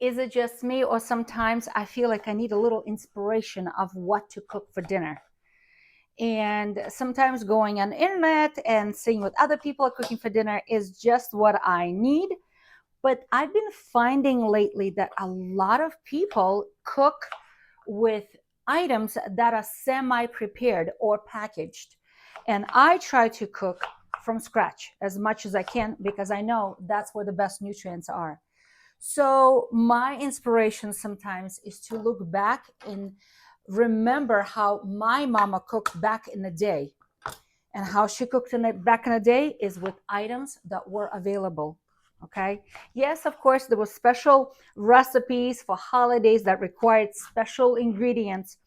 Is it just me, or sometimes I feel like I need a little inspiration of what to cook for dinner? And sometimes going on the internet and seeing what other people are cooking for dinner is just what I need. But I've been finding lately that a lot of people cook with items that are semi-prepared or packaged. And I try to cook from scratch as much as I can because I know that's where the best nutrients are. So my inspiration sometimes is to look back and remember how my mama cooked back in the day. And how she cooked back in the day is with items that were available. Okay. Yes, of course, there were special recipes for holidays that required special ingredients.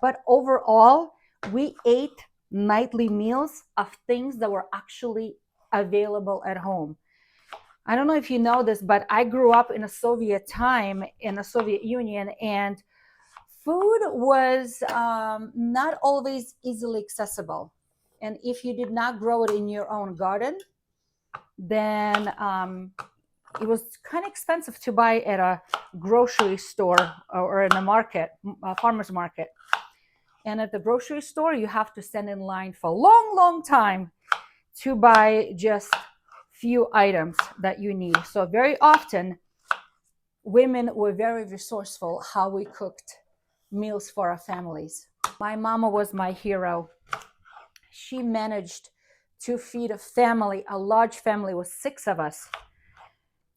But overall, we ate nightly meals of things that were actually available at home. I don't know if you know this, but I grew up in a Soviet time in the Soviet Union, and food was not always easily accessible. And if you did not grow it in your own garden, then it was kind of expensive to buy at a grocery store or in a market, a farmer's market. And at the grocery store, you have to stand in line for a long, long time to buy just few items that you need. So very often, women were very resourceful how we cooked meals for our families. My mama was my hero. She managed to feed a family, a large family with 6 of us,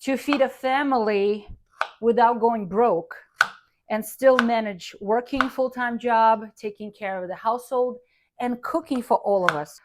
to feed a family without going broke and still manage working full-time job, taking care of the household, and cooking for all of us.